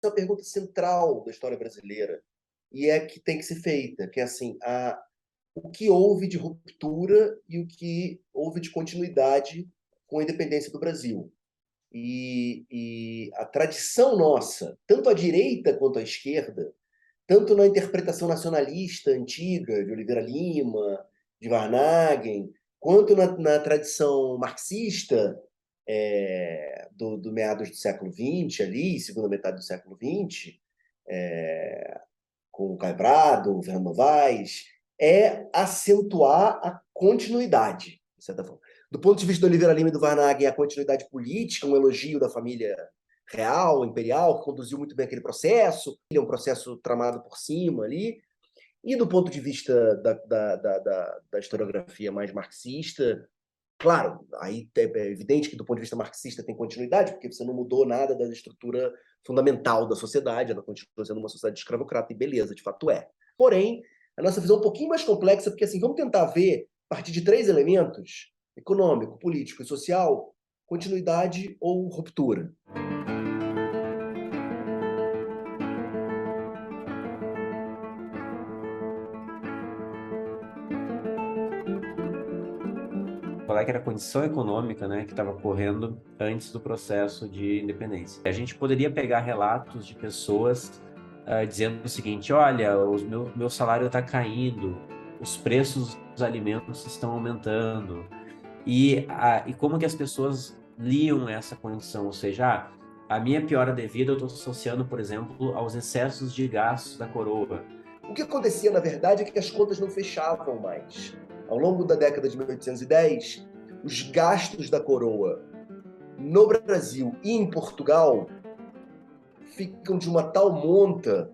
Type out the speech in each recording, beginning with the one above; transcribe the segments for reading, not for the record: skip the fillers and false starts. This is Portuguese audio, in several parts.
é uma pergunta central da história brasileira, e é que tem que ser feita, que é assim, o que houve de ruptura e o que houve de continuidade com a independência do Brasil. E a tradição nossa, tanto à direita quanto à esquerda, tanto na interpretação nacionalista antiga de Oliveira Lima, de Varnhagen, quanto na tradição marxista do meados do século XX, ali, segunda metade do século XX, com o Caio Prado, o Fernando Novaes, é acentuar a continuidade, de certa forma. Do ponto de vista do Oliveira Lima e do Varnhagen, a continuidade política, um elogio da família real, imperial, que conduziu muito bem aquele processo, é um processo tramado por cima ali. E do ponto de vista da historiografia mais marxista, claro, aí é evidente que do ponto de vista marxista tem continuidade, porque você não mudou nada da estrutura fundamental da sociedade, ela continua sendo uma sociedade escravocrata, e beleza, de fato é. Porém, a nossa visão é um pouquinho mais complexa, porque assim, vamos tentar ver, a partir de 3 elementos, econômico, político e social, continuidade ou ruptura. Qual é que era a condição econômica, né, que estava ocorrendo antes do processo de independência. A gente poderia pegar relatos de pessoas dizendo o seguinte: olha, meu salário está caindo, os preços dos alimentos estão aumentando, e como que as pessoas liam essa condição, ou seja, a minha piora de vida eu estou associando, por exemplo, aos excessos de gastos da coroa. O que acontecia, na verdade, é que as contas não fechavam mais. Ao longo da década de 1810, os gastos da coroa no Brasil e em Portugal ficam de uma tal monta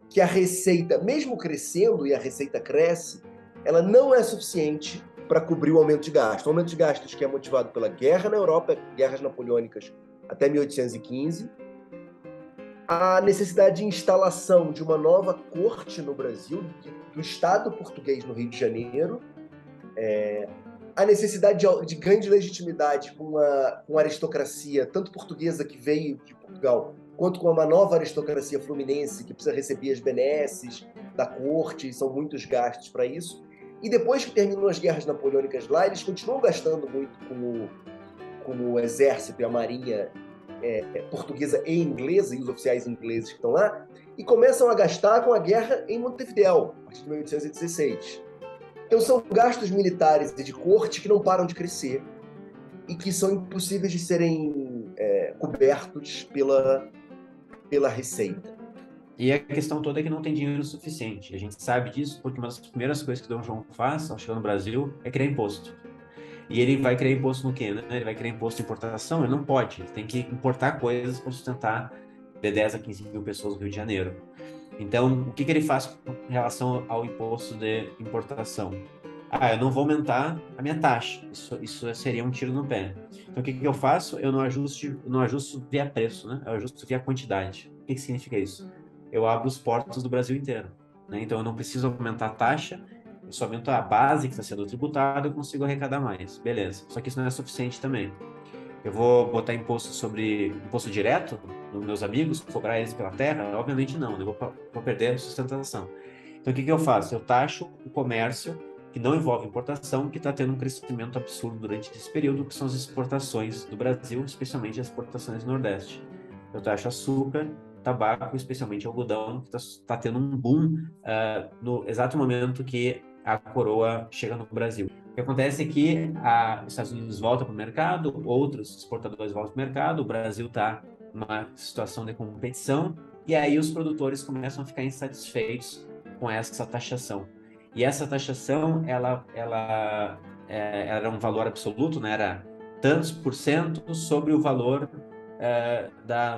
que a receita, mesmo crescendo, e a receita cresce, ela não é suficiente para cobrir o aumento de gastos. O aumento de gastos que é motivado pela guerra na Europa, guerras napoleônicas até 1815, a necessidade de instalação de uma nova corte no Brasil, do Estado português no Rio de Janeiro, a necessidade de ganho de legitimidade com a aristocracia, tanto portuguesa que veio de Portugal, quanto com uma nova aristocracia fluminense que precisa receber as benesses da corte, e são muitos gastos para isso. E depois que terminam as guerras napoleônicas lá, eles continuam gastando muito com o exército e a marinha portuguesa e inglesa, e os oficiais ingleses que estão lá, e começam a gastar com a guerra em Montevidéu, a partir de 1816. Então são gastos militares e de corte que não param de crescer e que são impossíveis de serem cobertos pela receita. E a questão toda é que não tem dinheiro suficiente. A gente sabe disso porque uma das primeiras coisas que o Dom João faz ao chegar no Brasil é criar imposto. E ele vai criar imposto no quê, né? Ele vai criar imposto de importação? Ele não pode. Ele tem que importar coisas para sustentar de 10 a 15 mil pessoas no Rio de Janeiro. Então, o que ele faz com relação ao imposto de importação? Eu não vou aumentar a minha taxa. Isso seria um tiro no pé. Então, o que eu faço? Eu não ajusto via preço, né? Eu ajusto via quantidade. O que significa isso? Eu abro os portos do Brasil inteiro, né? Então, eu não preciso aumentar a taxa, eu só aumento a base que está sendo tributada, eu consigo arrecadar mais. Beleza. Só que isso não é suficiente também. Eu vou botar imposto direto nos meus amigos, cobrar eles pela terra? Obviamente não, né? Vou perder a sustentação. Então, o que eu faço? Eu taxo o comércio que não envolve importação, que está tendo um crescimento absurdo durante esse período, que são as exportações do Brasil, especialmente as exportações do Nordeste. Eu taxo açúcar, tabaco, especialmente algodão, que está tendo um boom no exato momento que a coroa chega no Brasil. O que acontece é que os Estados Unidos voltam para o mercado, outros exportadores voltam para o mercado, o Brasil está numa situação de competição, e aí os produtores começam a ficar insatisfeitos com essa taxação. E essa taxação, ela era um valor absoluto, né? Era tantos por cento sobre o valor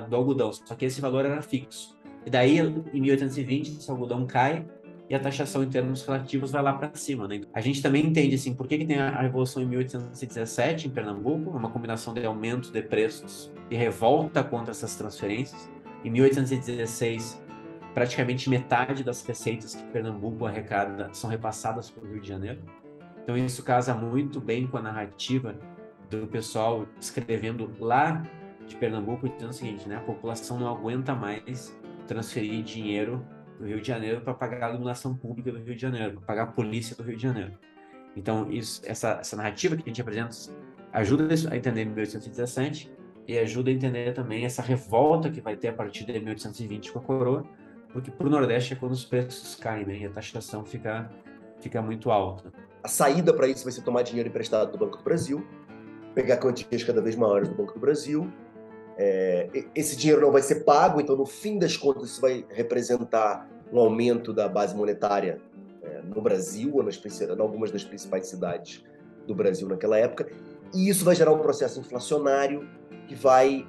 do algodão, só que esse valor era fixo. E daí, em 1820, esse algodão cai e a taxação em termos relativos vai lá para cima, né? A gente também entende assim, por que tem a Revolução em 1817 em Pernambuco, uma combinação de aumento de preços e revolta contra essas transferências. Em 1816, praticamente metade das receitas que Pernambuco arrecada são repassadas para o Rio de Janeiro. Então isso casa muito bem com a narrativa do pessoal escrevendo lá de Pernambuco dizendo o seguinte, né? A população não aguenta mais transferir dinheiro do Rio de Janeiro para pagar a iluminação pública do Rio de Janeiro, para pagar a polícia do Rio de Janeiro. Então, essa narrativa que a gente apresenta ajuda a entender 1817 e ajuda a entender também essa revolta que vai ter a partir de 1820 com a coroa, porque para o Nordeste é quando os preços caem, né? E a taxação fica muito alta. A saída para isso vai ser tomar dinheiro emprestado do Banco do Brasil, pegar quantias cada vez maiores do Banco do Brasil. Esse dinheiro não vai ser pago, então, no fim das contas, isso vai representar um aumento da base monetária no Brasil, ou em algumas das principais cidades do Brasil naquela época, e isso vai gerar um processo inflacionário que vai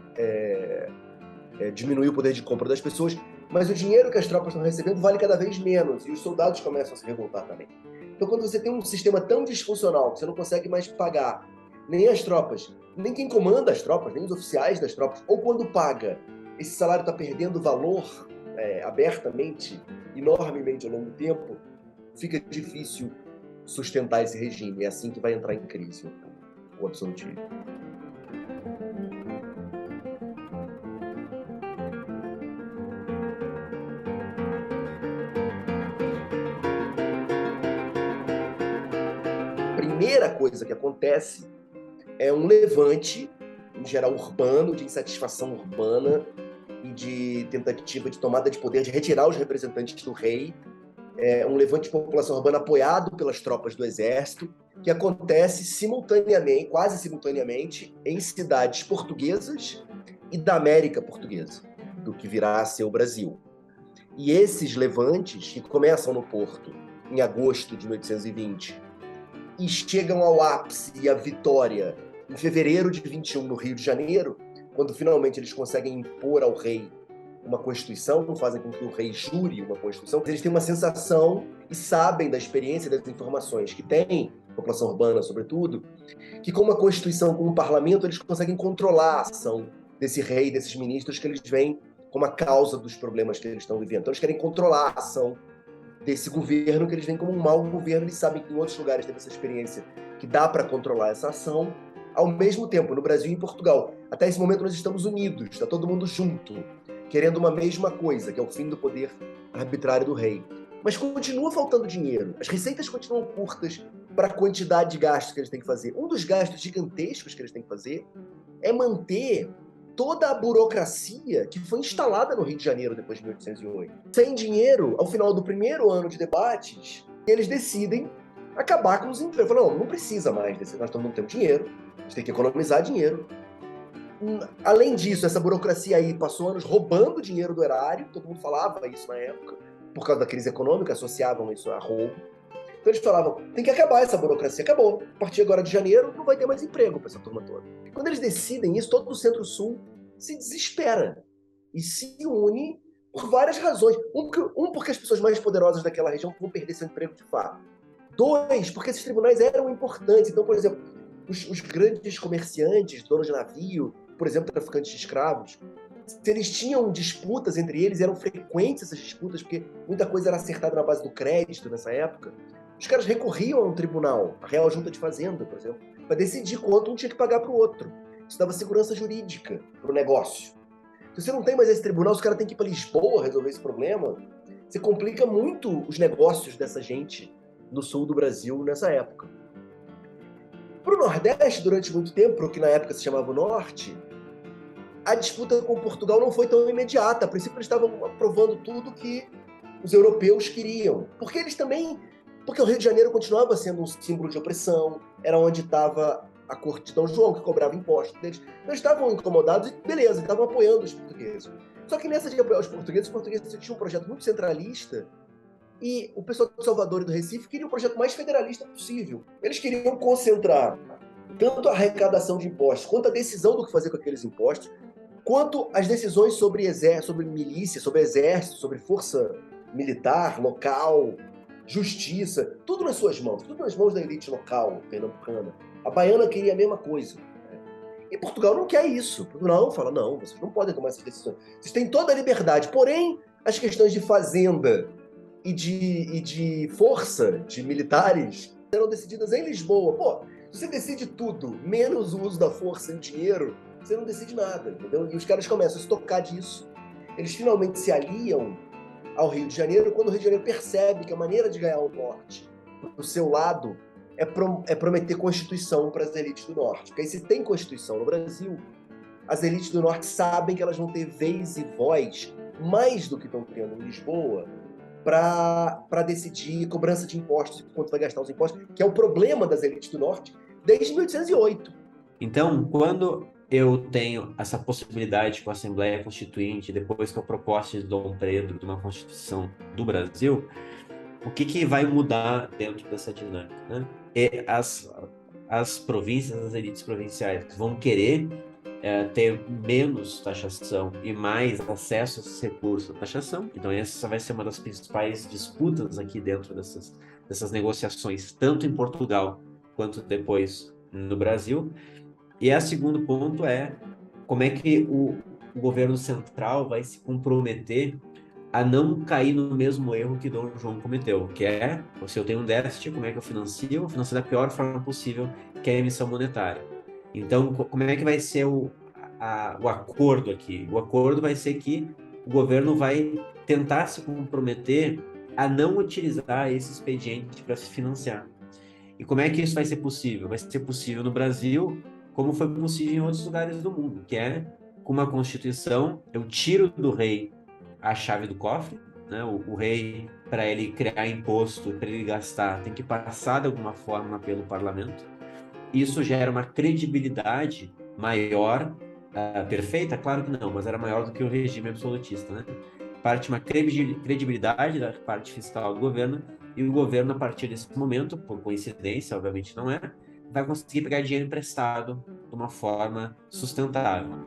diminuir o poder de compra das pessoas, mas o dinheiro que as tropas estão recebendo vale cada vez menos, e os soldados começam a se revoltar também. Então, quando você tem um sistema tão disfuncional que você não consegue mais pagar nem as tropas, nem quem comanda as tropas, nem os oficiais das tropas, ou quando paga, esse salário está perdendo valor abertamente, enormemente ao longo do tempo, fica difícil sustentar esse regime. É assim que vai entrar em crise o absolutismo. A primeira coisa que acontece é um levante, em geral urbano, de insatisfação urbana e de tentativa de tomada de poder, de retirar os representantes do rei. É um levante de população urbana apoiado pelas tropas do exército, que acontece simultaneamente, quase simultaneamente, em cidades portuguesas e da América Portuguesa, do que virá a ser o Brasil. E esses levantes, que começam no Porto em agosto de 1820 e chegam ao ápice e à vitória em fevereiro de 21 no Rio de Janeiro, quando finalmente eles conseguem impor ao rei uma Constituição, fazem com que o rei jure uma Constituição, eles têm uma sensação e sabem da experiência das informações que tem, população urbana sobretudo, que com uma Constituição, com um parlamento, eles conseguem controlar a ação desse rei, desses ministros que eles veem como a causa dos problemas que eles estão vivendo. Então eles querem controlar a ação desse governo, que eles veem como um mau governo. Eles sabem que em outros lugares teve essa experiência que dá para controlar essa ação. Ao mesmo tempo, no Brasil e em Portugal, até esse momento nós estamos unidos, está todo mundo junto, querendo uma mesma coisa, que é o fim do poder arbitrário do rei. Mas continua faltando dinheiro, as receitas continuam curtas para a quantidade de gastos que eles têm que fazer. Um dos gastos gigantescos que eles têm que fazer é manter toda a burocracia que foi instalada no Rio de Janeiro depois de 1808. Sem dinheiro, ao final do primeiro ano de debates, eles decidem acabar com os empregos. Falam, não precisa mais desse, nós não temos dinheiro, a gente tem que economizar dinheiro. Além disso, essa burocracia aí passou anos roubando dinheiro do erário, todo mundo falava isso na época, por causa da crise econômica, associavam isso a roubo. Então eles falavam, tem que acabar essa burocracia, acabou. A partir agora de janeiro não vai ter mais emprego para essa turma toda. Quando eles decidem isso, todo o Centro-Sul se desespera e se une por várias razões. Porque as pessoas mais poderosas daquela região vão perder seu emprego de fato. 2, porque esses tribunais eram importantes. Então, por exemplo, os grandes comerciantes, donos de navio, por exemplo, traficantes de escravos, se eles tinham disputas entre eles, eram frequentes essas disputas, porque muita coisa era acertada na base do crédito nessa época. Os caras recorriam a um tribunal, a Real Junta de Fazenda, por exemplo, para decidir quanto um tinha que pagar para o outro. Isso dava segurança jurídica para o negócio. Se você não tem mais esse tribunal, os caras têm que ir para Lisboa resolver esse problema, você complica muito os negócios dessa gente no sul do Brasil nessa época. Para o Nordeste, durante muito tempo, o que na época se chamava o Norte, a disputa com Portugal não foi tão imediata. A princípio, eles estavam aprovando tudo que os europeus queriam. Porque o Rio de Janeiro continuava sendo um símbolo de opressão, era onde estava a corte de Dom João, que cobrava impostos deles. Então, eles estavam incomodados e, beleza, estavam apoiando os portugueses. Só que nessa de apoiar os portugueses tinham um projeto muito centralista e o pessoal de Salvador e do Recife queria o projeto mais federalista possível. Eles queriam concentrar tanto a arrecadação de impostos, quanto a decisão do que fazer com aqueles impostos, quanto as decisões sobre milícia, sobre exército, sobre força militar, local, justiça, tudo nas suas mãos, tudo nas mãos da elite local pernambucana. A baiana queria a mesma coisa. E Portugal não quer isso. Portugal fala, não, vocês não podem tomar essas decisões. Vocês têm toda a liberdade, porém, as questões de fazenda e de força de militares serão decididas em Lisboa. Pô, se você decide tudo, menos o uso da força e o dinheiro, você não decide nada, entendeu? E os caras começam a se tocar disso. Eles finalmente se aliam ao Rio de Janeiro quando o Rio de Janeiro percebe que a maneira de ganhar o Norte do seu lado é prometer Constituição para as elites do Norte. Porque aí, se tem Constituição no Brasil, as elites do Norte sabem que elas vão ter vez e voz, mais do que estão tendo em Lisboa, para decidir cobrança de impostos, quanto vai gastar os impostos, que é o problema das elites do Norte desde 1808. Então, quando eu tenho essa possibilidade com a Assembleia Constituinte, depois com a proposta de Dom Pedro de uma Constituição do Brasil, o que vai mudar dentro dessa dinâmica, né? E as províncias, as elites provinciais vão querer ter menos taxação e mais acesso a esses recursos da taxação. Então, essa vai ser uma das principais disputas aqui dentro dessas negociações, tanto em Portugal quanto depois no Brasil. E o segundo ponto é como é que o governo central vai se comprometer a não cair no mesmo erro que Dom João cometeu, que é, se eu tenho um déficit, como é que eu financio? Eu financio da pior forma possível, que é a emissão monetária. Então, como é que vai ser o acordo aqui? O acordo vai ser que o governo vai tentar se comprometer a não utilizar esse expediente para se financiar. E como é que isso vai ser possível? Vai ser possível no Brasil, como foi possível em outros lugares do mundo, que é com uma Constituição, eu tiro do rei a chave do cofre, né? O rei, para ele criar imposto, para ele gastar, tem que passar de alguma forma pelo parlamento. Isso gera uma credibilidade maior, perfeita? Claro que não, mas era maior do que o regime absolutista, né? Parte uma credibilidade da parte fiscal do governo, e o governo, a partir desse momento, por coincidência, obviamente não é, vai conseguir pegar dinheiro emprestado de uma forma sustentável.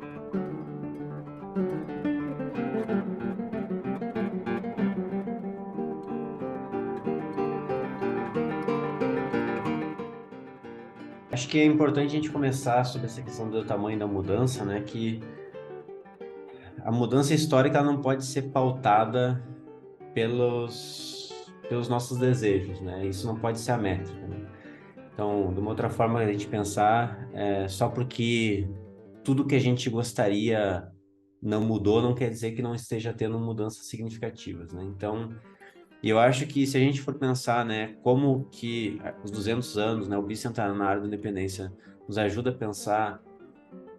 Acho que é importante a gente começar sobre essa questão do tamanho da mudança, né? Que a mudança histórica não pode ser pautada pelos nossos desejos, né? Isso não pode ser a métrica, né? Então, de uma outra forma a gente pensar, só porque tudo que a gente gostaria não mudou, não quer dizer que não esteja tendo mudanças significativas, né? Então, eu acho que se a gente for pensar, né, como que os 200 anos, né, o bicentenário da independência nos ajuda a pensar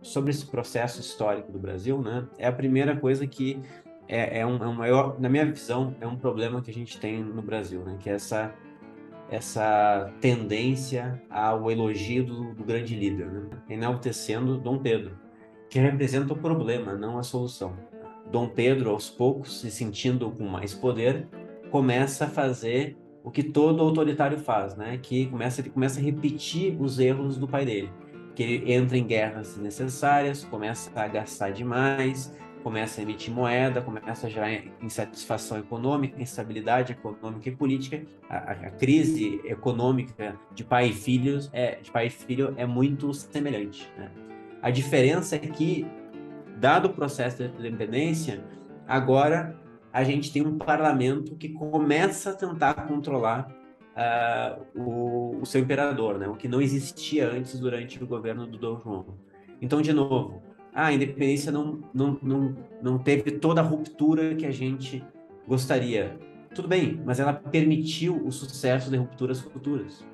sobre esse processo histórico do Brasil, né, é a primeira coisa que é um maior, na minha visão, é um problema que a gente tem no Brasil, né, que é essa tendência ao elogio do grande líder, né, enaltecendo Dom Pedro, que representa o problema, não a solução. Dom Pedro, aos poucos, se sentindo com mais poder, começa a fazer o que todo autoritário faz, né? Que ele começa a repetir os erros do pai dele, que ele entra em guerras desnecessárias, começa a gastar demais, começa a emitir moeda, começa a gerar insatisfação econômica, instabilidade econômica e política. A crise econômica de pai e filho é muito semelhante, né? A diferença é que, dado o processo de independência, agora a gente tem um parlamento que começa a tentar controlar o seu imperador, né? O que não existia antes durante o governo do Dom João. Então, de novo, a independência não teve toda a ruptura que a gente gostaria. Tudo bem, mas ela permitiu o sucesso de rupturas futuras.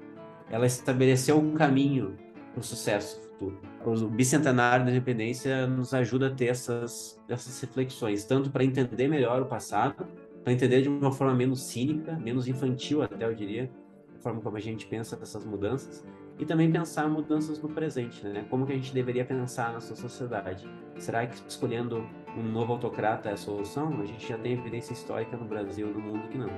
Ela estabeleceu o caminho para o sucesso futuro. O bicentenário da independência nos ajuda a ter essas reflexões, tanto para entender melhor o passado, para entender de uma forma menos cínica, menos infantil até, eu diria, a forma como a gente pensa dessas mudanças, e também pensar mudanças no presente, né? Como que a gente deveria pensar na nossa sociedade? Será que escolhendo um novo autocrata é a solução? A gente já tem evidência histórica no Brasil e no mundo que não.